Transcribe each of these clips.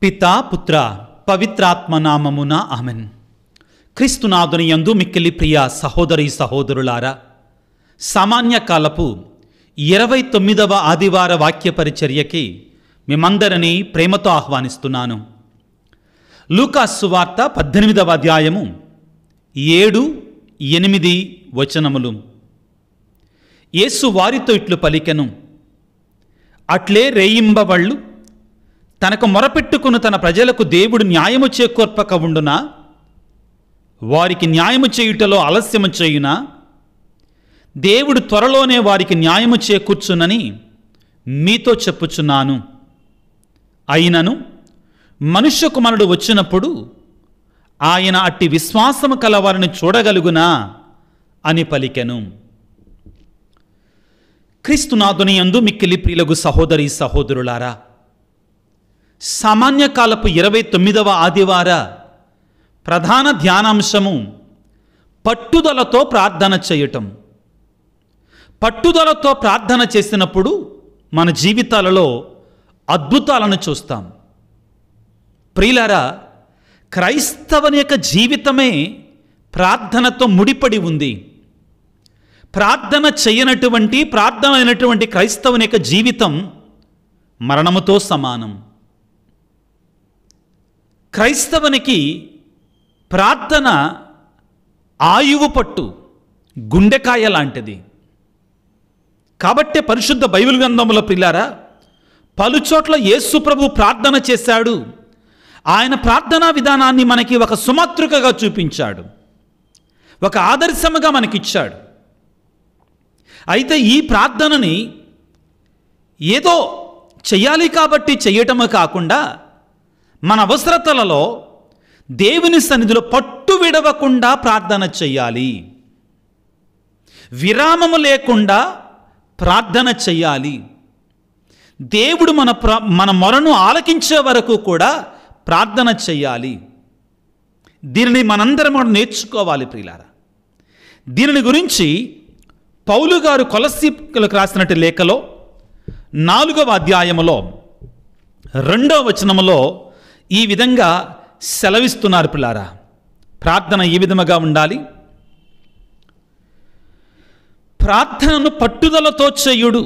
పితా పుత్ర పవిత్రాత్మ నామమున ఆమెన్. క్రీస్తునాథుని యందు మిక్కిలి ప్రియ సహోదరి సహోదరులారా, సామాన్య కాలపు 29వ ఆదివార వాక్య పరిచర్యకి మిమ్మందరినీ ప్రేమతో ఆహ్వానిస్తున్నాను. లూకాసు సువార్త 18వ అధ్యాయము 7-8 వచనములు. యేసు వారితో ఇట్లు పలికెను, అట్లే రేయింబవళ్ళు తనకు మొరపెట్టుకుని తన ప్రజలకు దేవుడు న్యాయము చేకూర్పక ఉండునా? వారికి న్యాయము చేయుటలో ఆలస్యము చేయునా? దేవుడు త్వరలోనే వారికి న్యాయము చేకూర్చునని మీతో చెప్పుచున్నాను. అయినను మనుష్య కుమారుడు వచ్చినప్పుడు ఆయన అట్టి విశ్వాసము కలవారిని చూడగలుగునా అని పలికెను. క్రీస్తునాథుని యందు మిక్కిలి ప్రియులగు సహోదరి సహోదరులారా, సామాన్య కాలపు 29వ ఆదివార ప్రధాన ధ్యానాంశము పట్టుదలతో ప్రార్థన చేయటం. పట్టుదలతో ప్రార్థన చేసినప్పుడు మన జీవితాలలో అద్భుతాలను చూస్తాం. ప్రియులారా, క్రైస్తవుని యొక్క జీవితమే ప్రార్థనతో ముడిపడి ఉంది. ప్రార్థన అయినటువంటి క్రైస్తవుని యొక్క జీవితం మరణముతో సమానం. క్రైస్తవునికి ప్రార్థన ఆయువు పట్టు, గుండెకాయ లాంటిది. కాబట్టే పరిశుద్ధ బైబిల్ గ్రంథంలో ప్రియులారా, పలుచోట్ల యేసు ప్రభు ప్రార్థన చేశాడు. ఆయన ప్రార్థనా విధానాన్ని మనకి ఒక సుమాతృకగా చూపించాడు, ఒక ఆదర్శముగా మనకిచ్చాడు. అయితే ఈ ప్రార్థనని ఏదో చెయ్యాలి కాబట్టి చేయటము కాకుండా మన అవసరతలలో దేవుని సన్నిధిలో పట్టు విడవకుండా ప్రార్థన చెయ్యాలి. విరామము లేకుండా ప్రార్థన చెయ్యాలి. దేవుడు మన మొరను ఆలకించే వరకు కూడా ప్రార్థన చెయ్యాలి. దీనిని మనందరం నేర్చుకోవాలి ప్రియులారా. దీనిని గురించి పౌలు గారు కొలస్సీలకు రాసినట్టు లేఖలో 4వ అధ్యాయములో 2వ వచనములో ఈ విధంగా సెలవిస్తున్నారు పిల్లారా. ప్రార్థన ఈ విధముగా ఉండాలి. ప్రార్థనను పట్టుదలతో చేయుడు.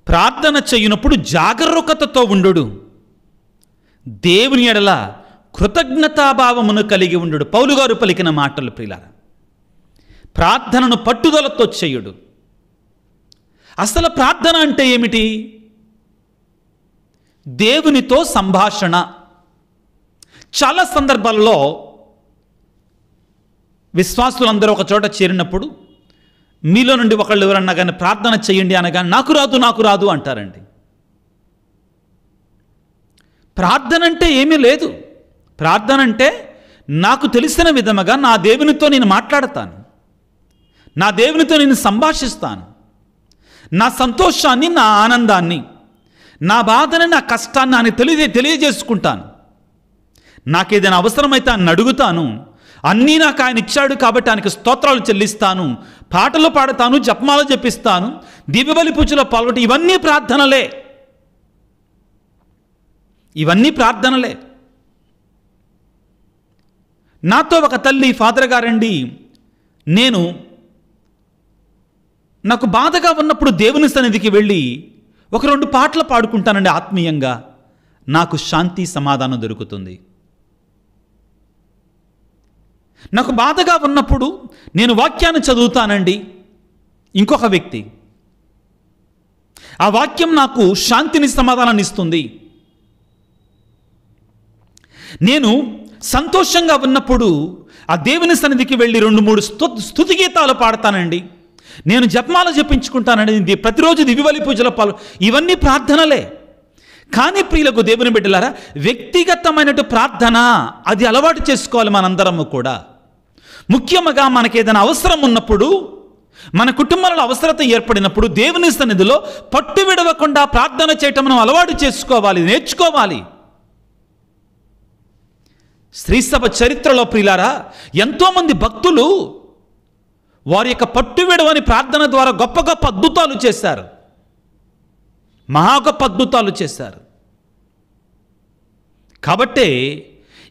ప్రార్థన చేయునప్పుడు జాగరూకతతో ఉండు. దేవుని ఎడల కృతజ్ఞతాభావమును కలిగి ఉండు. పౌలు గారు పలికిన మాటలు ప్రియులారా. ప్రార్థనను పట్టుదలతో చేయుడు. అసలు ప్రార్థన అంటే ఏమిటి? దేవునితో సంభాషణ. చాలా సందర్భాల్లో విశ్వాసులందరూ ఒక చోట చేరినప్పుడు మీలో నుండి ఒకళ్ళు ఎవరన్నా కానీ ప్రార్థన చేయండి అనగానే నాకు రాదు అంటారండి. ప్రార్థన అంటే ఏమీ లేదు. ప్రార్థన అంటే నాకు తెలిసిన విధముగా నా దేవునితో నేను మాట్లాడతాను, నా దేవునితో నేను సంభాషిస్తాను. నా సంతోషాన్ని, నా ఆనందాన్ని, నా బాధని, నా కష్టాన్ని ఆయన తెలియజేసుకుంటాను. నాకేదైనా అవసరమైతే ఆయన అడుగుతాను. అన్నీ నాకు ఆయన ఇచ్చాడు కాబట్టి ఆయనకు స్తోత్రాలు చెల్లిస్తాను, పాటలు పాడతాను, జపమాలు జపిస్తాను, దివ్యబలి పూజలో పాల్గొంటే ఇవన్నీ ప్రార్థనలే. ఇవన్నీ ప్రార్థనలే. నాతో ఒక తల్లి, ఫాదర్ గారండి, నాకు బాధగా ఉన్నప్పుడు దేవుని సన్నిధికి వెళ్ళి 1-2 పాటలు పాడుకుంటానండి. ఆత్మీయంగా నాకు శాంతి, సమాధానం దొరుకుతుంది. నాకు బాధగా ఉన్నప్పుడు నేను వాక్యాన్ని చదువుతానండి. ఇంకొక వ్యక్తి, ఆ వాక్యం నాకు శాంతిని, సమాధానాన్ని ఇస్తుంది. నేను సంతోషంగా ఉన్నప్పుడు ఆ దేవుని సన్నిధికి వెళ్ళి 2-3 స్తుతి గీతాలు పాడతానండి. నేను జపమాల జపించుకుంటానండి. ప్రతిరోజు దివ్యబలి పూజల ఇవన్నీ ప్రార్థనలే. కానీ ప్రియులకు దేవుని బిడ్డలారా, వ్యక్తిగతమైన ప్రార్థన అది అలవాటు చేసుకోవాలి మనందరము కూడా. ముఖ్యంగా మనకేదైనా అవసరం ఉన్నప్పుడు, మన కుటుంబంలో అవసరత ఏర్పడినప్పుడు దేవుని సన్నిధిలో పట్టు విడవకుండా ప్రార్థన చేయటం మనం అలవాటు చేసుకోవాలి, నేర్చుకోవాలి. శ్రీసభ చరిత్రలో ప్రియులారా, ఎంతోమంది భక్తులు వారి యొక్క పట్టు విడవని ప్రార్థన ద్వారా గొప్ప గొప్ప అద్భుతాలు చేశారు, మహా గొప్ప అద్భుతాలు చేశారు. కాబట్టే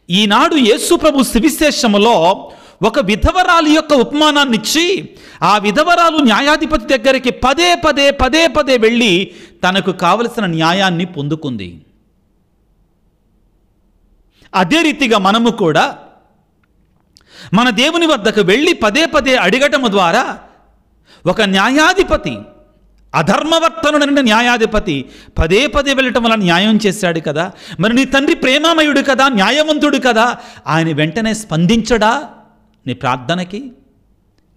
ఈనాడు యేసు ప్రభు సువిశేషములో ఒక విధవరాలి యొక్క ఉపమానాన్ని ఇచ్చి ఆ విధవరాలు న్యాయాధిపతి దగ్గరికి పదే పదే వెళ్ళి తనకు కావలసిన న్యాయాన్ని పొందుకుంది. అదే రీతిగా మనము కూడా మన దేవుని వద్దకు వెళ్ళి పదే అడగటము ద్వారా ఒక న్యాయాధిపతి, అధర్మవర్తనుడైన న్యాయాధిపతి పదే వెళ్ళటం వల్ల న్యాయం చేశాడు కదా, మరి నీ తండ్రి ప్రేమామయుడు కదా, న్యాయవంతుడు కదా, ఆయన వెంటనే స్పందించడా నీ ప్రార్థనకి?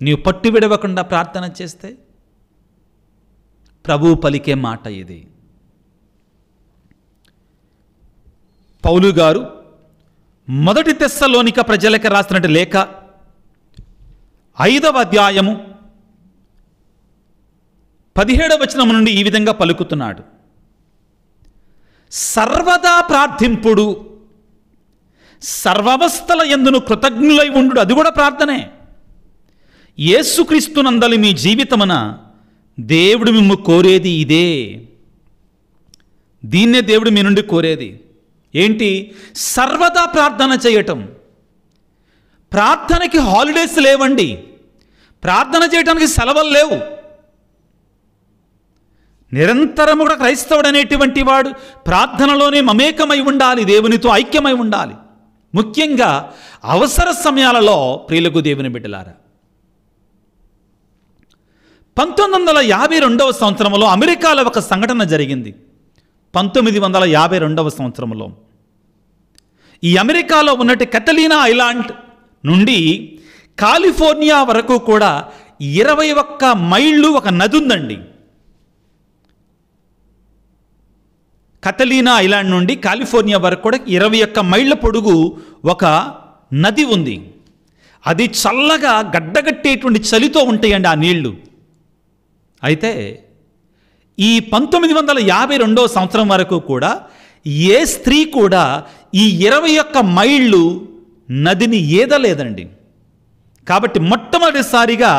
నీవు పట్టు విడవకుండా ప్రార్థన చేస్తే? ప్రభువు పలికే మాట ఇది. పౌలు గారు మొదటి తెస్సలోనిక ప్రజలకు రాసినట్టు లేఖ 5వ అధ్యాయము 17వ వచనం నుండి ఈ విధంగా పలుకుతున్నాడు. సర్వదా ప్రార్థింపుడు, సర్వావస్థల యందును కృతజ్ఞులై ఉండు. అది కూడా ప్రార్థనే. యేసుక్రీస్తునందలి మీ జీవితమున దేవుడు మిమ్ము కోరేది ఇదే. దీన్నే దేవుడు మీ నుండి కోరేది. ఏంటి? సర్వదా ప్రార్థన చేయటం. ప్రార్థనకి హాలిడేస్ లేవండి, ప్రార్థన చేయడానికి సెలవులు లేవు. నిరంతరము కూడా క్రైస్తవుడు అనేటువంటి వాడు ప్రార్థనలోనే మమేకమై ఉండాలి, దేవునితో ఐక్యమై ఉండాలి. ముఖ్యంగా అవసర సమయాలలో ప్రియులకు దేవుని బిడ్డలారా, 1952వ సంవత్సరంలో అమెరికాలో ఒక సంఘటన జరిగింది. 1952వ సంవత్సరంలో ఈ అమెరికాలో ఉన్నటి కటలీనా ఐలాండ్ నుండి కాలిఫోర్నియా వరకు కూడా 21 మైళ్ళు ఒక నది ఉందండి. కటలీనా ఐలాండ్ నుండి కాలిఫోర్నియా వరకు కూడా 21 మైళ్ళ పొడుగు ఒక నది ఉంది. అది చల్లగా గడ్డగట్టేటువంటి చలితో ఉంటాయండి ఆ నీళ్లు. అయితే ఈ 1952వ సంవత్సరం వరకు కూడా ఏ స్త్రీ కూడా ఈ 21 మైళ్ళు నదిని ఈదలేదండి. కాబట్టి మొట్టమొదటిసారిగా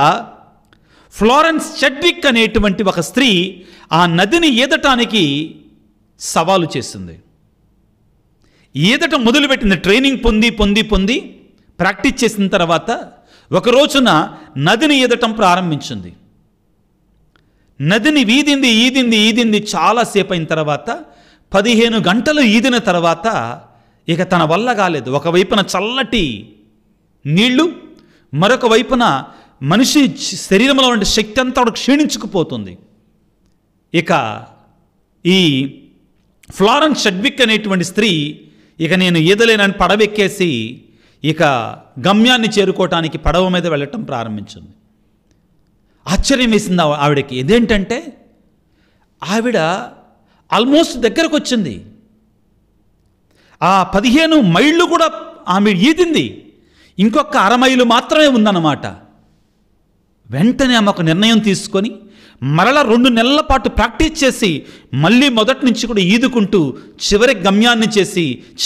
ఫ్లోరెన్స్ చెడ్విక్ అనేటువంటి ఒక స్త్రీ ఆ నదిని ఈదటానికి సవాలు చేసింది. ఈదటం మొదలుపెట్టింది. ట్రైనింగ్ పొంది ప్రాక్టీస్ చేసిన తర్వాత ఒక రోజున నదిని ఈదటం ప్రారంభించింది. నదిని ఈదింది చాలాసేపు అయిన తర్వాత 15 గంటలు ఈదిన తర్వాత ఇక తన వల్ల కాలేదు. ఒకవైపున చల్లటి నీళ్లు, మరొక వైపున మనిషి శరీరంలో ఉండే శక్తి అంతా క్షీణించుకుపోతుంది. ఇక ఈ ఫ్లోరెన్స్ చెడ్విక్ అనేటువంటి స్త్రీ ఇక నేను ఈదలేనని పడవెక్కేసి ఇక గమ్యాన్ని చేరుకోవటానికి పడవ మీద వెళ్ళటం ప్రారంభించింది. ఆశ్చర్యం వేసింది ఆవిడకి. ఇదేంటంటే ఆవిడ ఆల్మోస్ట్ దగ్గరకు వచ్చింది. ఆ 15 మైళ్ళు కూడా ఆమె ఈదింది, ఇంకొక 1/2 మైలు మాత్రమే ఉందన్నమాట. వెంటనే ఆమె ఒక నిర్ణయం తీసుకొని మరలా 2 నెలల పాటు ప్రాక్టీస్ చేసి మళ్ళీ మొదటి నుంచి కూడా ఈదుకుంటూ చివరి గమ్యాన్ని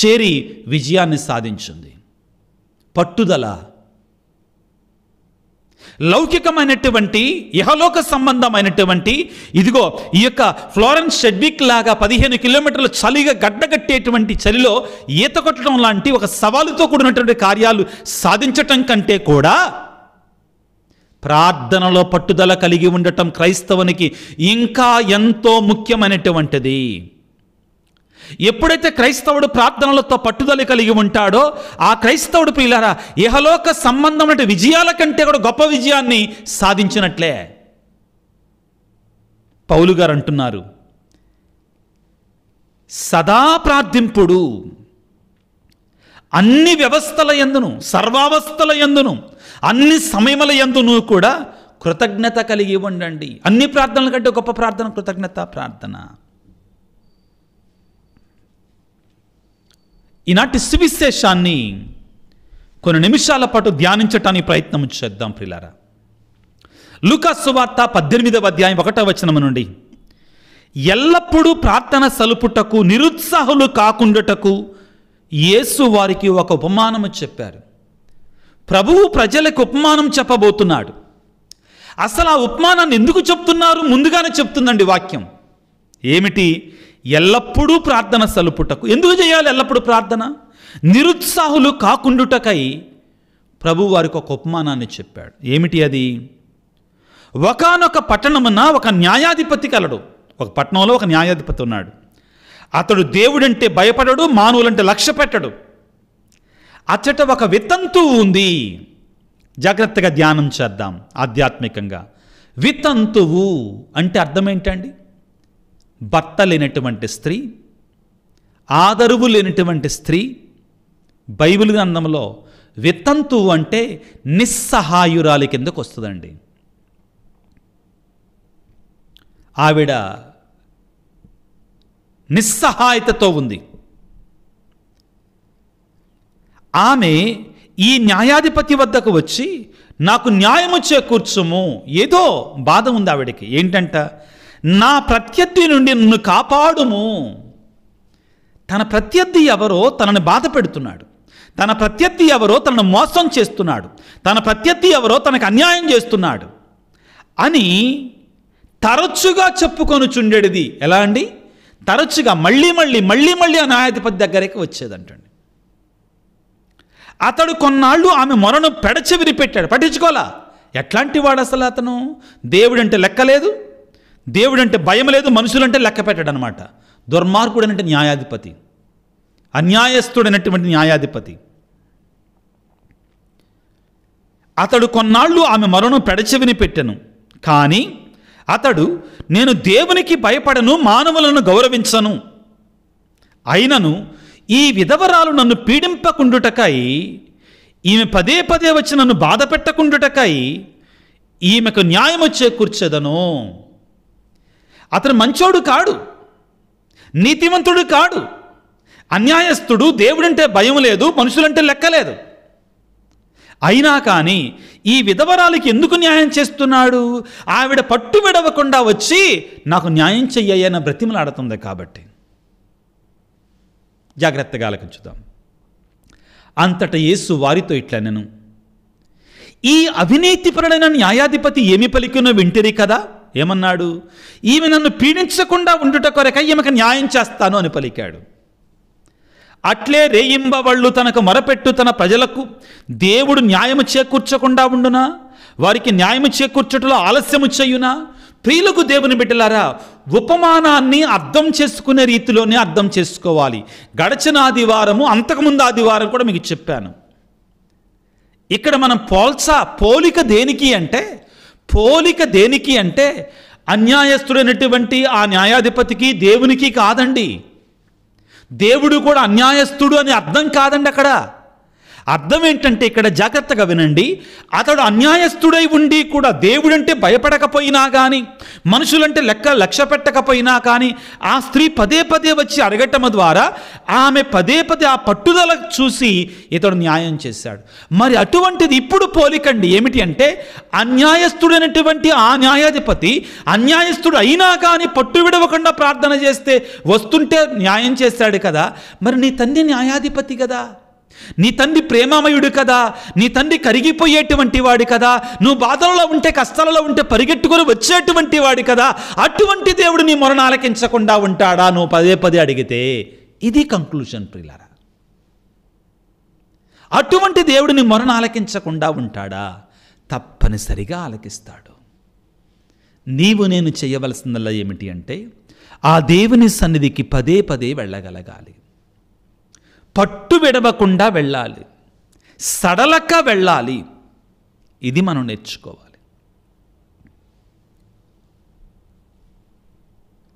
చేరి విజయాన్ని సాధించింది. పట్టుదల, లౌకికమైనటువంటి ఇహలోక సంబంధమైనటువంటి ఇదిగో ఈ యొక్క ఫ్లోరెన్స్ చెడ్విక్ లాగా 15 కిలోమీటర్ల చలిగా గడ్డగట్టేటువంటి చలిలో ఈత కొట్టడం లాంటి ఒక సవాలుతో కూడినటువంటి కార్యాలు సాధించటం కంటే కూడా ప్రార్థనలో పట్టుదల కలిగి ఉండటం క్రైస్తవునికి ఇంకా ఎంతో ముఖ్యమైనటువంటిది. ఎప్పుడైతే క్రైస్తవుడు ప్రార్థనలతో పట్టుదల కలిగి ఉంటాడో ఆ క్రైస్తవుడు ప్రియులారా ఇహలోక సంబంధమైన విజయాల కంటే కూడా గొప్ప విజయాన్ని సాధించినట్లే. పౌలు గారు అంటున్నారు, సదా ప్రార్థింపుడు, అన్ని వ్యవస్థల యందును, సర్వావస్థల యందును, అన్ని సమయముల యందును కూడా కృతజ్ఞత కలిగి ఉండండి. అన్ని ప్రార్థనల కంటే గొప్ప ప్రార్థన కృతజ్ఞత ప్రార్థన. ఈనాటి సువిశేషాన్ని కొన్ని నిమిషాల పాటు ధ్యానించటానికి ప్రయత్నం చేద్దాం ప్రియులారా. లూకా సువార్త 18వ అధ్యాయం 1వ వచనం నుండి, ఎల్లప్పుడూ ప్రార్థన సలుపుటకు నిరుత్సాహులు కాకుండాటకు యేసు వారికి ఒక ఉపమానము చెప్పారు. ప్రభువు ప్రజలకు ఉపమానం చెప్పబోతున్నాడు. అసలు ఆ ఉపమానాన్ని ఎందుకు చెప్తున్నారు? ముందుగానే చెప్తుందండి వాక్యం. ఏమిటి? ఎల్లప్పుడూ ప్రార్థన సలుపుటకు. ఎందుకు చేయాలి ఎల్లప్పుడూ ప్రార్థన? నిరుత్సాహులు కాకుండుటకై ప్రభు వారికి ఒక ఉపమానాన్ని చెప్పాడు. ఏమిటి అది? ఒకానొక పట్టణమున ఒక న్యాయాధిపతి కలడు. ఒక పట్టణంలో ఒక న్యాయాధిపతి ఉన్నాడు. అతడు దేవుడంటే భయపడడు, మానవులంటే లక్ష్య పెట్టడు. అచ్చట ఒక వితంతువు ఉంది. జాగ్రత్తగా ధ్యానం చేద్దాం ఆధ్యాత్మికంగా. వితంతువు అంటే అర్థం ఏంటండి? భర్త లేనటువంటి స్త్రీ, ఆదరువు లేనటువంటి స్త్రీ. బైబిల్ గ్రంథంలో వితంతువు అంటే నిస్సహాయురాలి కిందకు వస్తుందండి. ఆవిడ నిస్సహాయతతో ఉంది. ఆమె ఈ న్యాయాధిపతి వద్దకు వచ్చి నాకు న్యాయము చేకూర్చుము. ఏదో బాధ ఉంది ఆవిడకి. ఏంటంట? నా ప్రత్యర్థి నుండి నన్ను కాపాడుము. తన ప్రత్యర్థి ఎవరో తనని బాధ పెడుతున్నాడు. తన ప్రత్యర్థి ఎవరో తనను మోసం చేస్తున్నాడు. తన ప్రత్యర్థి ఎవరో తనకు అన్యాయం చేస్తున్నాడు అని తరచుగా చెప్పుకొనుచుండేది. ఎలా అండి? తరచుగా మళ్ళీ ఆ న్యాయాధిపతి దగ్గరికి వచ్చేదంటండి. అతడు కొన్నాళ్ళు ఆమె మొరను పెడచెవిరి పెట్టాడు, పట్టించుకోలా. ఎట్లాంటి వాడు అసలు అతను? దేవుడంటే లెక్కలేదు, దేవుడంటే భయం లేదు, మనుషులంటే లెక్క పెట్టాడు అనమాట. దుర్మార్గుడనంటే న్యాయాధిపతి, అన్యాయస్తుడైనటువంటి న్యాయాధిపతి. అతడు కొన్నాళ్ళు ఆమె మొరను పెడచెవిని పెట్టెను. కానీ అతడు నేను దేవునికి భయపడను, మానవులను గౌరవించను, అయినను ఈ విధవరాలు నన్ను పీడింపకుండుటకై, ఈమె పదే వచ్చి నన్ను బాధ పెట్టకుండుటకై ఈమెకు న్యాయము చేకూర్చెదను. అతను మంచోడు కాడు, నీతివంతుడు కాడు, అన్యాయస్తుడు, దేవుడంటే భయం లేదు, మనుషులంటే లెక్కలేదు. అయినా కానీ ఈ విధవరాలికి ఎందుకు న్యాయం చేస్తున్నాడు? ఆవిడ పట్టు విడవకుండా వచ్చి నాకు న్యాయం చెయ్యన్న బ్రతిమలాడుతుంది కాబట్టి. జాగ్రత్తగా ఆలకించుదాం. అంతట యేసు వారితో ఇట్లా నేను, ఈ అవినీతిపరుడైన న్యాయాధిపతి ఏమి పలికినో వింటిరి కదా. ఏమన్నాడు? ఈమె నన్ను పీడించకుండా ఉండుట కొరకై ఈమెకు న్యాయం చేస్తాను అని పలికాడు. అట్లే రేయింబవళ్ళు తనకు మొరపెట్టు తన ప్రజలకు దేవుడు న్యాయము చేకూర్చకుండా ఉండునా? వారికి న్యాయము చేకూర్చటలో ఆలస్యము చేయునా? ప్రియులకు దేవుని బిడ్డలారా, ఉపమానాన్ని అర్థం చేసుకునే రీతిలోనే అర్థం చేసుకోవాలి. గడచిన ఆదివారము, అంతకుముందు ఆదివారం కూడా మీకు చెప్పాను. ఇక్కడ మనం పోలిక దేనికి అంటే అన్యాయస్తుడైనటువంటి ఆ న్యాయాధిపతికి దేవునికి కాదండి. దేవుడు కూడా అన్యాయస్తుడు అని అర్థం కాదండి. అక్కడ అర్థం ఏంటంటే, ఇక్కడ జాగ్రత్తగా వినండి, అతడు అన్యాయస్తుడై ఉండి కూడా దేవుడంటే భయపడకపోయినా కానీ, మనుషులంటే లక్ష్య పెట్టకపోయినా కానీ, ఆ స్త్రీ పదే వచ్చి అడగటం ద్వారా ఆమె పదే ఆ పట్టుదల చూసి ఇతడు న్యాయం చేశాడు. మరి అటువంటిది ఇప్పుడు పోలికండి. ఏమిటి అంటే, అన్యాయస్తుడైనటువంటి ఆ న్యాయాధిపతి అన్యాయస్తుడు అయినా కానీ పట్టు విడవకుండా ప్రార్థన చేస్తే వస్తుంటే న్యాయం చేశాడు కదా. మరి నీ తండ్రి న్యాయాధిపతి కదా, నీ తండ్రి ప్రేమమయుడు కదా, నీ తండ్రి కరిగిపోయేటువంటి వాడు కదా, నువ్వు బాధలలో ఉంటే కష్టాలలో ఉంటే పరిగెట్టుకొని వచ్చేటువంటి వాడు కదా. అటువంటి దేవుడు నీ మొరను ఆలకించకుండా ఉంటాడా నువ్వు పదే అడిగితే? ఇది కంక్లూజన్ ప్రియులారా. అటువంటి దేవుడు నీ మొరను ఆలకించకుండా ఉంటాడా? తప్పనిసరిగా ఆలకిస్తాడు. నీవు నేను చేయవలసిందల్లా ఏమిటి అంటే, ఆ దేవుని సన్నిధికి పదే వెళ్ళగలగాలి, పట్టు విడవకుండా వెళ్ళాలి, సడలక వెళ్ళాలి. ఇది మనం నేర్చుకోవాలి.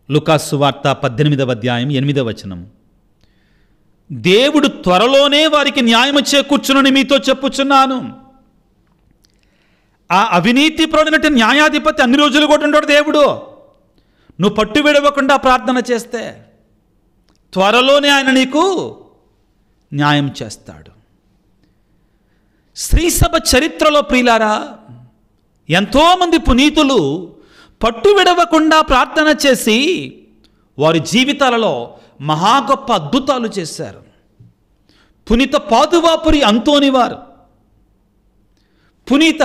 లూకాసు వార్త 18వ అధ్యాయం 8వ వచనం, దేవుడు త్వరలోనే వారికి న్యాయము చేకూర్చునని మీతో చెప్పుచున్నాను. ఆ అవినీతిపరుడైన న్యాయాధిపతి అన్ని రోజులు కూడా ఉండడు దేవుడు. నువ్వు పట్టు విడవకుండా ప్రార్థన చేస్తే త్వరలోనే ఆయన నీకు న్యాయం చేస్తాడు. శ్రీసభ చరిత్రలో ప్రియులారా, ఎంతోమంది పునీతులు పట్టు విడవకుండా ప్రార్థన చేసి వారి జీవితాలలో మహా గొప్ప అద్భుతాలు చేశారు. పునీత పాదువాపురి అంతోని వారు, పునీత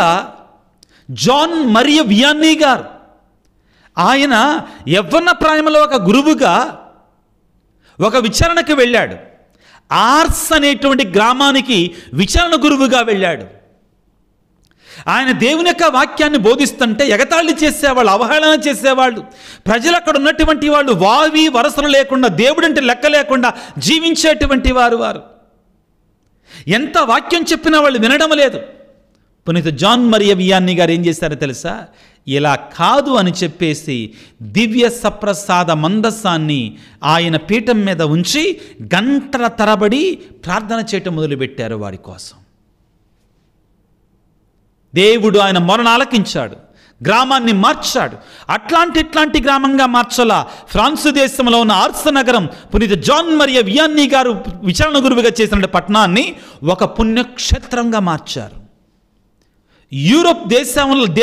జాన్ మరియ వియాన్నీ గారు, ఆయన యవ్వన ప్రాయంలో ఒక గురువుగా ఒక విచారణకి వెళ్ళాడు. ఆర్స్ అనేటువంటి గ్రామానికి విచారణ గురువుగా వెళ్ళాడు. ఆయన దేవుని యొక్క వాక్యాన్ని బోధిస్తుంటే ఎగతాళి చేసేవాళ్ళు, అవహేళన చేసేవాళ్ళు. ప్రజలు అక్కడ ఉన్నటువంటి వాళ్ళు వావి వరసలు లేకుండా, దేవుడంటే లెక్క లేకుండా జీవించేటువంటి వారు. ఎంత వాక్యం చెప్పినా వాళ్ళు వినడం లేదు. పునీత జాన్ మరియ వియాన్నీ గారు ఏం చేశారో తెలుసా? ఇలా కాదు అని చెప్పేసి దివ్య సప్రసాద మందస్సాన్ని ఆయన పీఠం మీద ఉంచి గంటల తరబడి ప్రార్థన చేయటం మొదలుపెట్టారు వారి కోసం. దేవుడు ఆయన మొరను ఆలకించాడు, గ్రామాన్ని మార్చాడు. ఇట్లాంటి గ్రామంగా మార్చలా. ఫ్రాన్సు దేశంలో ఉన్న ఆర్స్ నగరం పునీత జాన్ మరియ వియాన్నీ గారు విచారణ గురువుగా చేసిన పట్టణాన్ని ఒక పుణ్యక్షేత్రంగా మార్చారు. యూరోప్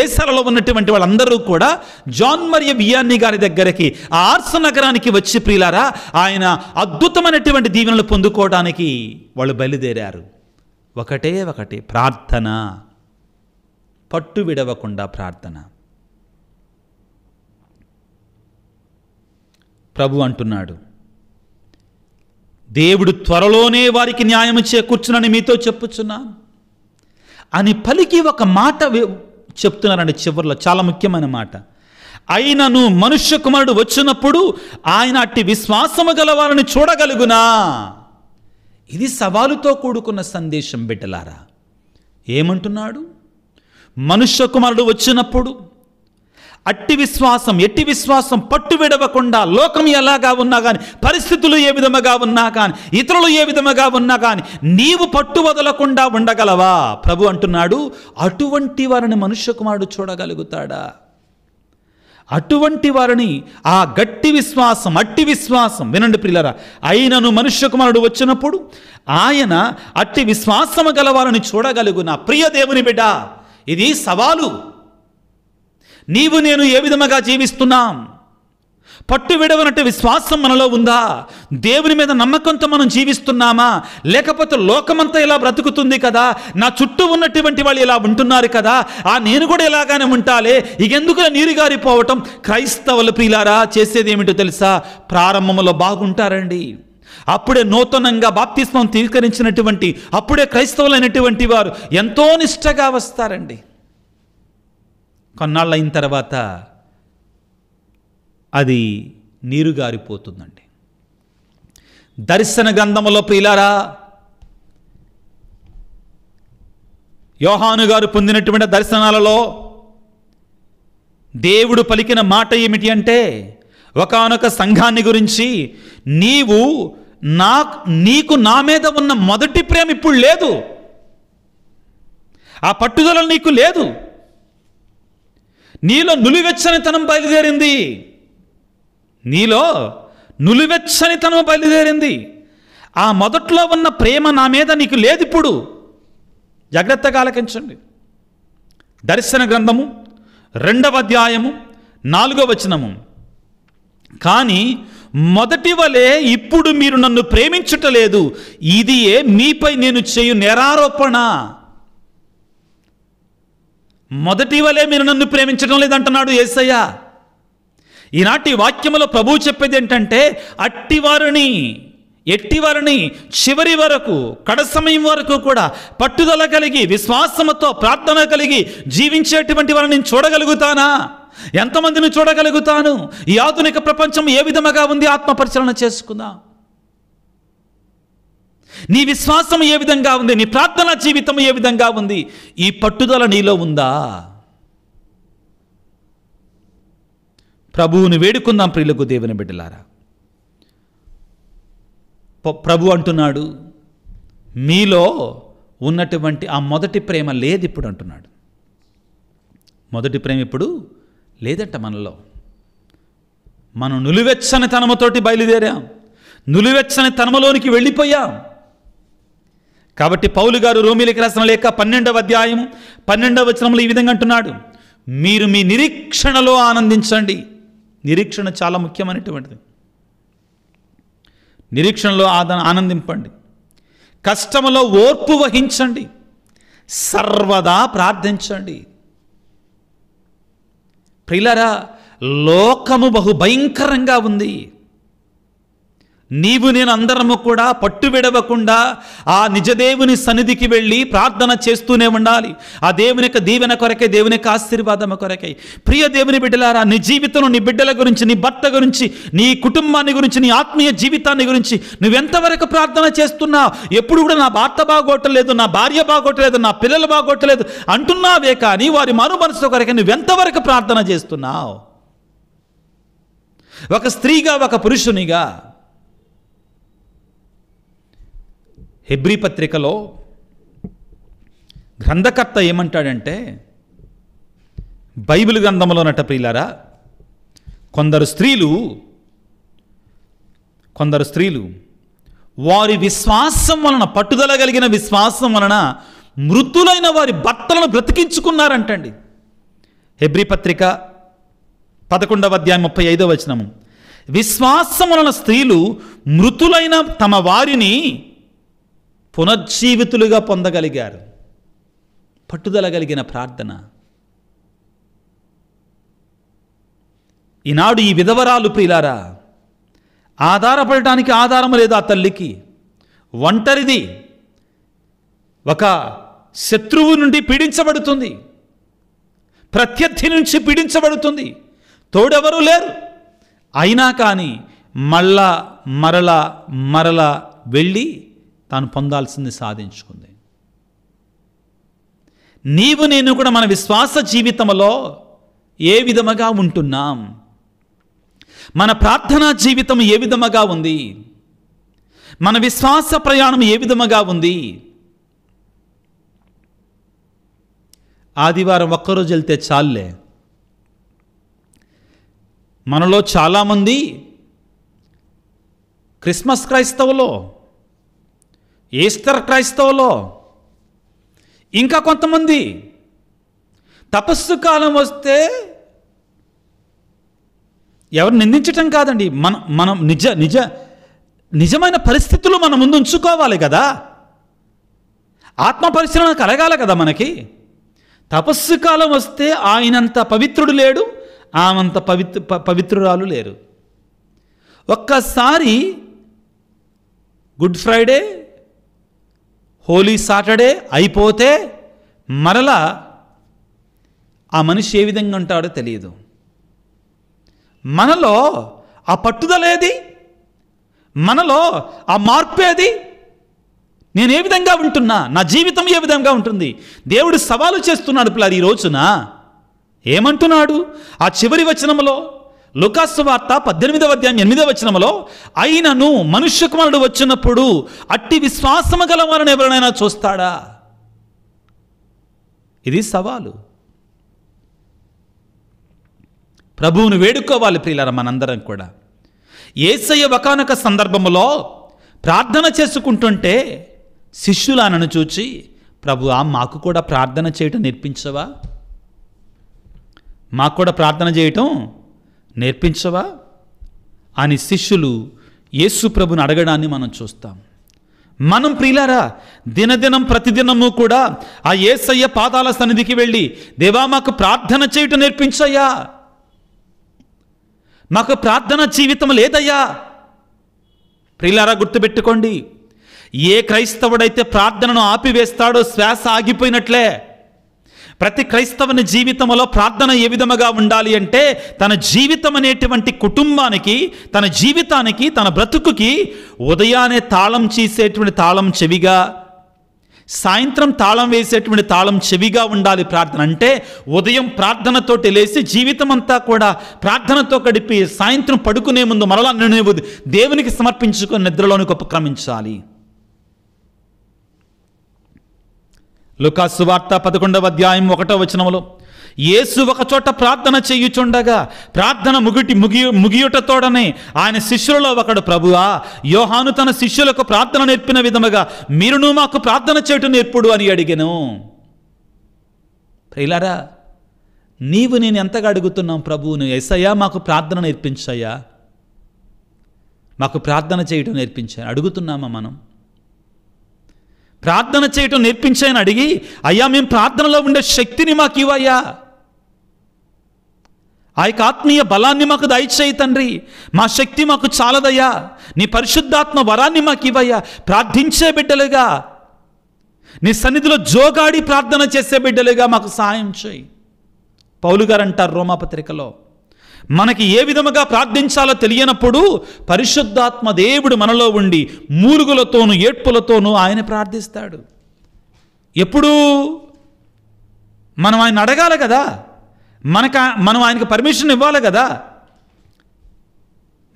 దేశాలలో ఉన్నటువంటి వాళ్ళందరూ కూడా జాన్ మరియ వియాన్నీ గారి దగ్గరికి, ఆ ఆర్స్ నగరానికి వచ్చి ప్రియులారా ఆయన అద్భుతమైనటువంటి దీవెనలు పొందుకోవడానికి వాళ్ళు బయలుదేరారు. ఒకటే ప్రార్థన, పట్టు విడవకుండా ప్రార్థన. ప్రభు అంటున్నాడు, దేవుడు త్వరలోనే వారికి న్యాయం చేకూర్చునని మీతో చెప్పుచున్నాను అని పలికి ఒక మాట చెప్తున్నారండి చివరిలో. చాలా ముఖ్యమైన మాట. అయినను మనుష్య కుమారుడు వచ్చినప్పుడు ఆయన అట్టి విశ్వాసము గల వారిని చూడగలుగునా. ఇది సవాలుతో కూడుకున్న సందేశం బిడ్డలారా. ఏమంటున్నాడు? మనుష్య కుమారుడు వచ్చినప్పుడు ఎట్టి విశ్వాసం పట్టు విడవకుండా, లోకం ఎలాగా ఉన్నా కానీ, పరిస్థితులు ఏ విధముగా ఉన్నా కానీ, ఇతరులు ఏ విధముగా ఉన్నా కానీ నీవు పట్టు వదలకుండా ఉండగలవా? ప్రభు అంటున్నాడు, అటువంటి వారిని మనుష్య కుమారుడు చూడగలుగుతాడా? అటువంటి వారిని, ఆ అట్టి విశ్వాసం వినండి ప్రియులారా. అయినను మనుష్య కుమారుడు వచ్చినప్పుడు ఆయన అట్టి విశ్వాసము గలవారిని చూడగలుగునా. ప్రియ దేవుని బిడ్డ, ఇది సవాలు. నీవు నేను ఏ విధముగా జీవిస్తున్నాం? పట్టు విడవనట్టు విశ్వాసం మనలో ఉందా? దేవుని మీద నమ్మకంతో మనం జీవిస్తున్నామా? లేకపోతే లోకమంతా ఇలా బ్రతుకుతుంది కదా, నా చుట్టూ ఉన్నటువంటి వాళ్ళు ఇలా ఉంటున్నారు కదా, నేను కూడా ఇలాగానే ఉంటాలే, ఇకెందుకు నీరు గారిపోవటం? క్రైస్తవుల ప్రియులారా చేసేది ఏమిటో తెలుసా? ప్రారంభంలో బాగుంటారండి. అప్పుడే నూతనంగా బాప్తిస్మం స్వీకరించినటువంటి, అప్పుడే క్రైస్తవులైనటువంటి వారు ఎంతో నిష్ఠగా వస్తారండి. కొన్నాళ్ళు అయిన తర్వాత అది నీరుగారిపోతుందండి. దర్శన గ్రంథములో ప్రియులారా యోహాను గారు పొందినటువంటి దర్శనాలలో దేవుడు పలికిన మాట ఏమిటి అంటే, ఒకానొక సంఘాన్ని గురించి, నీకు నా మీద ఉన్న మొదటి ప్రేమ ఇప్పుడు లేదు, ఆ పట్టుదల నీకు లేదు, నీలో నులివెచ్చనితనం బయలుదేరింది, ఆ మొదట్లో ఉన్న ప్రేమ నా మీద నీకు లేదు ఇప్పుడు. జాగ్రత్తగా ఆలకించండి. దర్శన గ్రంథము 2వ అధ్యాయము 4వ వచనము. కానీ మొదటి వలె ఇప్పుడు మీరు నన్ను ప్రేమించుటలేదు, ఇదియే మీపై నేను చేయు నేరారోపణ. మొదటి వలె మీరు నన్ను ప్రేమించడం లేదంటున్నాడు యేసయ్య. ఈనాటి వాక్యములో ప్రభువు చెప్పేది ఏంటంటే, ఎట్టివారిని చివరి వరకు, కడసమయం వరకు కూడా పట్టుదల కలిగి, విశ్వాసముతో ప్రార్థన కలిగి జీవించేటువంటి వారిని నేను చూడగలుగుతానా? ఎంతమందిని చూడగలుగుతాను? ఈ ఆధునిక ప్రపంచం ఏ విధముగా ఉంది? ఆత్మపరిశీలన చేసుకుందాం. నీ విశ్వాసం ఏ విధంగా ఉంది? నీ ప్రార్థనా జీవితం ఏ విధంగా ఉంది? ఈ పట్టుదల నీలో ఉందా? ప్రభువుని వేడుకుందాం ప్రియులకు దేవుని బిడ్డలారా. ప్రభు అంటున్నాడు, మీలో ఉన్నటువంటి ఆ మొదటి ప్రేమ లేదు ఇప్పుడు అంటున్నాడు. మొదటి ప్రేమ ఇప్పుడు లేదంట మనలో. మనం నులివెచ్చని తనముతోటి బయలుదేరాం, నులివెచ్చని తనములోనికి వెళ్ళిపోయాం. కాబట్టి పౌలు గారు రోమీయులకు రాసిన లేఖ 12వ అధ్యాయము 12వ వచనంలో ఈ విధంగా అంటున్నాడు, మీరు మీ నిరీక్షణలో ఆనందించండి. నిరీక్షణ చాలా ముఖ్యమైనటువంటిది. నిరీక్షణలో ఆనందింపండి, కష్టములో ఓర్పు వహించండి, సర్వదా ప్రార్థించండి. ప్రియులారా, లోకము బహు భయంకరంగా ఉంది. నీవు నేను అందరము కూడా పట్టు విడవకుండా ఆ నిజదేవుని సన్నిధికి వెళ్ళి ప్రార్థన చేస్తూనే ఉండాలి. ఆ దేవుని యొక్క దీవెన కొరకై, దేవుని యొక్క ఆశీర్వాదం కొరకై. ప్రియ దేవుని బిడ్డలారా, నీ జీవితంలో నీ బిడ్డల గురించి, నీ భర్త గురించి, నీ కుటుంబాన్ని గురించి, నీ ఆత్మీయ జీవితాన్ని గురించి నువ్వెంతవరకు ప్రార్థన చేస్తున్నావు? ఎప్పుడు కూడా నా భర్త బాగోట్టలేదు, నా భార్య బాగోట్టలేదు, నా పిల్లలు బాగోట్టలేదు అంటున్నావే కానీ వారి మరో మనసు కొరకై నువ్వెంతవరకు ప్రార్థన చేస్తున్నావు? ఒక స్త్రీగా, ఒక పురుషునిగా హెబ్రీ పత్రికలో గ్రంథకర్త ఏమంటాడంటే, బైబిల్ గ్రంథంలోనట ప్రియులారా, కొందరు స్త్రీలు వారి విశ్వాసం వలన, పట్టుదల కలిగిన విశ్వాసం వలన మృతులైన వారి భర్తలను బ్రతికించుకున్నారంటండి. హెబ్రీ పత్రిక 11వ అధ్యాయం 35వ వచనము. విశ్వాసం వలన స్త్రీలు మృతులైన తమ వారిని పునర్జీవితులుగా పొందగలిగారు. పట్టుదల కలిగిన ప్రార్థన. ఈనాడు ఈ విధవరాలు ప్రియులారా, ఆధారపడటానికి ఆధారం లేదు ఆ తల్లికి. ఒంటరిది, ఒక శత్రువు నుండి పీడించబడుతుంది, ప్రత్యర్థి నుంచి పీడించబడుతుంది, తోడెవరూ లేరు. అయినా కానీ మరలా వెళ్ళి తాను పొందాల్సింది సాధించుకుంది. నీవు నేను కూడా మన విశ్వాస జీవితంలో ఏ విధముగా ఉంటున్నాం? మన ప్రార్థనా జీవితం ఏ విధముగా ఉంది? మన విశ్వాస ప్రయాణం ఏ విధముగా ఉంది? ఆదివారం ఒక్కరోజు వెళ్తే చాలులే. మనలో చాలామంది క్రిస్మస్ క్రైస్తవులో, ఈస్టర్ క్రైస్తవులో, ఇంకా కొంతమంది తపస్సు కాలం వస్తే, ఎవరు నిందించటం కాదండి, మనం నిజమైన పరిస్థితులు మన ముందు ఉంచుకోవాలి కదా. ఆత్మ పరిశీలన కలగాలి కదా మనకి. తపస్సు కాలం వస్తే ఆయనంత పవిత్రుడు లేడు, ఆమంత పవిత్రురాలు లేరు. ఒక్కసారి గుడ్ ఫ్రైడే, హోలీ సాటర్డే అయిపోతే మరలా ఆ మనిషి ఏ విధంగా ఉంటాడో తెలియదు. మనలో ఆ పట్టుదలేది? మనలో ఆ మార్పేది? నేను ఏ విధంగా ఉంటున్నా? నా జీవితం ఏ విధంగా ఉంటుంది? దేవుడు సవాలు చేస్తున్నాడు పిల్లలు ఈ రోజున. ఏమంటున్నాడు ఆ చివరి వచనంలో? లూకాసు వార్త 18వ అధ్యాయం 8వ వచనంలో, అయినను మనుష్య కుమారుడు వచ్చినప్పుడు అట్టి విశ్వాసము గల వారిని ఎవరైనా చూస్తాడా? ఇది సవాలు. ప్రభువును వేడుకోవాలి ప్రియులారా మనందరం కూడా. యేసయ్య ఒకానొక సందర్భములో ప్రార్థన చేసుకుంటుంటే శిష్యులను చూచి, ప్రభువా మాకు కూడా ప్రార్థన చేయటం నేర్పించవా? మాకు కూడా ప్రార్థన చేయటం నేర్పించవా అని శిష్యులు యేసు ప్రభుని అడగడాన్ని మనం చూస్తాం. మనం ప్రియులారా దినదినం ప్రతిదినము కూడా ఆ యేసయ్య పాదాల సన్నిధికి వెళ్ళి, దేవా మాకు ప్రార్థన చేయటం నేర్పించయ్యా, మాకు ప్రార్థన జీవితం లేదయ్యా. ప్రియులారా గుర్తుపెట్టుకోండి, ఏ క్రైస్తవుడైతే ప్రార్థనను ఆపివేస్తాడో శ్వాస ఆగిపోయినట్లే. ప్రతి క్రైస్తవుని జీవితంలో ప్రార్థన ఏ విధముగా ఉండాలి అంటే, తన జీవితం అనేటువంటి కుటుంబానికి, తన జీవితానికి, తన బ్రతుకుకి ఉదయాన్నే తాళం చేసేటువంటి తాళం చెవిగా, సాయంత్రం తాళం వేసేటువంటి తాళం చెవిగా ఉండాలి ప్రార్థన. అంటే ఉదయం ప్రార్థనతోటి లేచి జీవితం అంతా కూడా ప్రార్థనతో గడిపి సాయంత్రం పడుకునే ముందు మరలా దేవునికి సమర్పించుకొని నిద్రలోనికి ఉపక్రమించాలి. లూకాసు వార్త 11వ అధ్యాయం 1వ వచనములో, యేసు ఒక చోట ప్రార్థన చేయుచుండగా ప్రార్థన ముగియుటతోడనే ఆయన శిష్యులలో ఒకడు, ప్రభువా యోహాను తన శిష్యులకు ప్రార్థన నేర్పిన విధముగా మీరును మాకు ప్రార్థన చేయటం నేర్పుడు అని అడిగెను. ప్రియులారా, నీవు నేను ఎంతగా అడుగుతున్నాం ప్రభువును, యేసయ్యా మాకు ప్రార్థన నేర్పించయ్యా, మాకు ప్రార్థన చేయటం నేర్పించాను అడుగుతున్నామా? మనం ప్రార్థన చేయటం నేర్పించాయని అడిగి, అయ్యా మేము ప్రార్థనలో ఉండే శక్తిని మాకు ఇవ్వయ్యా ఆ యొక్క ఆత్మీయ బలాన్ని మాకు దయచేయి తండ్రి. మా శక్తి మాకు చాలదయ్యా, నీ పరిశుద్ధాత్మ వరాన్ని మాకు ఇవ్వయ్యా. ప్రార్థించే బిడ్డలుగా, నీ సన్నిధిలో జోగాడి ప్రార్థన చేసే బిడ్డలుగా మాకు సహాయం చేయి. పౌలు గారు అంటారు రోమాపత్రికలో, మనకి ఏ విధముగా ప్రార్థించాలో తెలియనప్పుడు పరిశుద్ధాత్మ దేవుడు మనలో ఉండి మూలుగులతోనూ ఏడ్పులతోనూ ఆయన ప్రార్థిస్తాడు. ఎప్పుడు మనం ఆయన అడగాలి కదా, మనం ఆయనకు పర్మిషన్ ఇవ్వాలి కదా.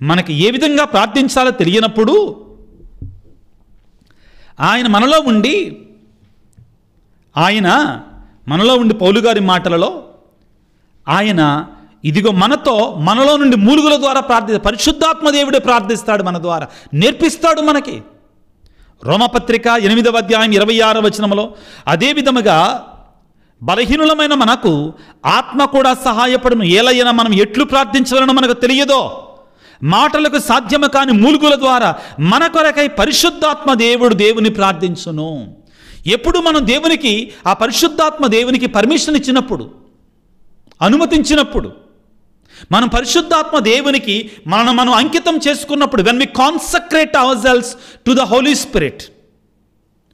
మనకి ఏ విధంగా ప్రార్థించాలో తెలియనప్పుడు ఆయన మనలో ఉండి పౌలు గారి మాటలలో ఆయన ఇదిగో మనలో నుండి మూలుగుల ద్వారా పరిశుద్ధాత్మ దేవుడే ప్రార్థిస్తాడు, మన ద్వారా నేర్పిస్తాడు మనకి. రోమపత్రిక 8వ అధ్యాయం 26వ వచనములో అదే విధముగా బలహీనులమైన మనకు ఆత్మ కూడా సహాయపడును. ఏలైనా మనం ఎట్లు ప్రార్థించవలనో మనకు తెలియదో, మాటలకు సాధ్యము కాని మూలుగుల ద్వారా మన కొరకై పరిశుద్ధాత్మ దేవుని ప్రార్థించును. ఎప్పుడు మనం దేవునికి, ఆ పరిశుద్ధాత్మ దేవునికి పర్మిషన్ ఇచ్చినప్పుడు, అనుమతించినప్పుడు, మనం పరిశుద్ధాత్మ దేవునికి మనం అంకితం చేసుకున్నప్పుడు, when we consecrate our selves to the holy spirit,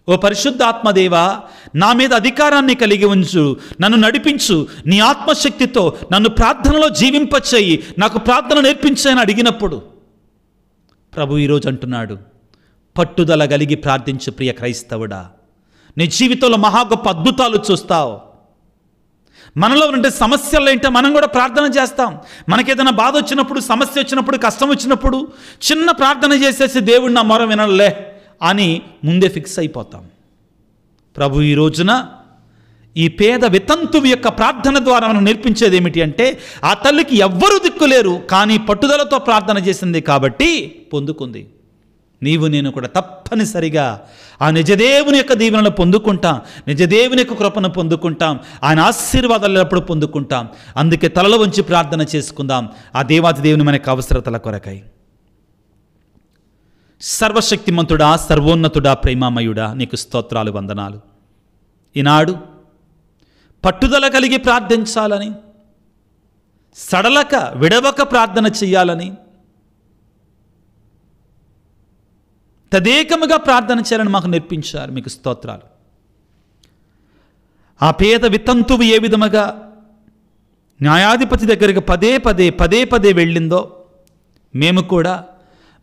ఓ పరిశుద్ధాత్మ దేవా, నా మీద అధికారాన్ని కలిగి ఉంచు, నన్ను నడిపించు, నీ ఆత్మశక్తితో నన్ను ప్రార్థనలో జీవింపచేయి, నాకు ప్రార్థన నేర్పించని అడిగినప్పుడు ప్రభు ఈరోజు అంటున్నాడు, పట్టుదల కలిగి ప్రార్థించు ప్రియ క్రైస్తవుడా, నీ జీవితంలో మహా గొప్ప అద్భుతాలు చూస్తావు. మనలో ఉండే సమస్యలు ఏంటో మనం కూడా ప్రార్థన చేస్తాం. మనకేదైనా బాధ వచ్చినప్పుడు, సమస్య వచ్చినప్పుడు, కష్టం వచ్చినప్పుడు చిన్న ప్రార్థన చేసేసి దేవుడు నా మొర వినలే అని ముందే ఫిక్స్ అయిపోతాం. ప్రభు ఈ రోజున ఈ పేద వితంతువు యొక్క ప్రార్థన ద్వారా మనం నేర్పించేది ఏమిటి అంటే, ఆ తల్లికి ఎవ్వరూ దిక్కులేరు, కానీ పట్టుదలతో ప్రార్థన చేసింది కాబట్టి పొందుకుంది. నీవు నేను కూడా తప్పనిసరిగా ఆ నిజదేవుని యొక్క దీవెనలు పొందుకుంటాం, నిజదేవుని యొక్క కృపను పొందుకుంటాం, ఆయన ఆశీర్వాదాలు ఎప్పుడు పొందుకుంటాం. అందుకే తలలో వంచి ప్రార్థన చేసుకుందాం ఆ దేవాది దేవుని మనకు అవసరతల కొరకై. సర్వశక్తిమంతుడా, సర్వోన్నతుడా, ప్రేమామయుడా, నీకు స్తోత్రాలు, వందనాలు. ఈనాడు పట్టుదల కలిగి ప్రార్థించాలని, సడలక విడవక ప్రార్థన చెయ్యాలని, తదేకముగా ప్రార్థన చేయాలని మాకు నేర్పించారు. మీకు స్తోత్రాలు. ఆ పేద వితంతువు ఏ విధముగా న్యాయాధిపతి దగ్గరికి పదే పదే వెళ్ళిందో, మేము కూడా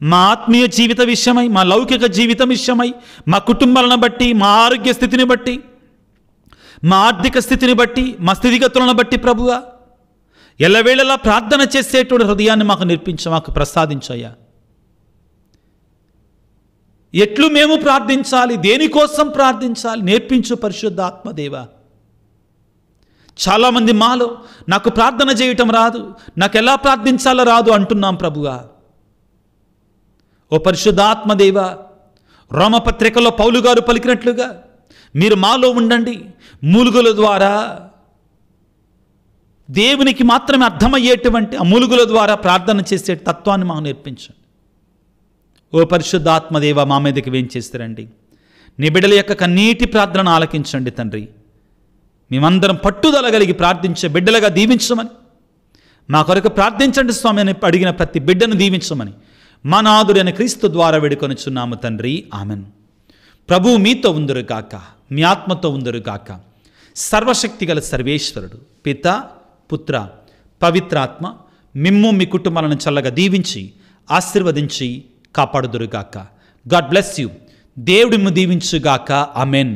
మా ఆత్మీయ జీవిత విషయమై, మా లౌకిక జీవితం విషయమై, మా కుటుంబాలను బట్టి, మా ఆరోగ్య స్థితిని బట్టి, మా ఆర్థిక స్థితిని బట్టి, మా స్థితిగతులను బట్టి ప్రభువా ఎల్లవేళలా ప్రార్థన చేసేటువంటి హృదయాన్ని మాకు మాకు ప్రసాదించయ్యా. ఎట్లు మేము ప్రార్థించాలి, దేనికోసం ప్రార్థించాలి నేర్పించు పరిశుద్ధాత్మదేవా. చాలామంది మాలో నాకు ప్రార్థన చేయటం రాదు, నాకు ఎలా ప్రార్థించాలో రాదు అంటున్నాం ప్రభువా. ఓ పరిశుద్ధాత్మదేవా, రోమపత్రికలో పౌలు గారు పలికినట్లుగా మీరు మాలో ఉండండి, మూలుగుల ద్వారా దేవునికి మాత్రమే అర్థమయ్యేటువంటి ఆ మూలుగుల ద్వారా ప్రార్థన చేసే తత్వాన్ని మాకు నేర్పించండి. ఓ పరిశుద్ధాత్మదేవ, మా మీదకి వేంచేస్తారండి. నీ బిడ్డల యొక్క కన్నీటి ప్రార్థనను ఆలకించండి తండ్రి. మేమందరం పట్టుదల కలిగి ప్రార్థించే బిడ్డలుగా దీవించమని, మా కొరకు ప్రార్థించండి స్వామి అని అడిగిన ప్రతి బిడ్డను దీవించమని మా నాథుడైన క్రీస్తు ద్వారా వేడుకొనుచున్నాము తండ్రి, ఆమెన్. ప్రభువు మీతో ఉందురుగాక, మీ ఆత్మతో ఉందురుగాక. సర్వశక్తి గల సర్వేశ్వరుడు పిత, పుత్ర, పవిత్రాత్మ మిమ్ము మీ కుటుంబాలను చల్లగా దీవించి ఆశీర్వదించి కాపాడుదురుగాక. God bless you. దేవుడు మిమ్ము దీవించుగాక. ఆమెన్.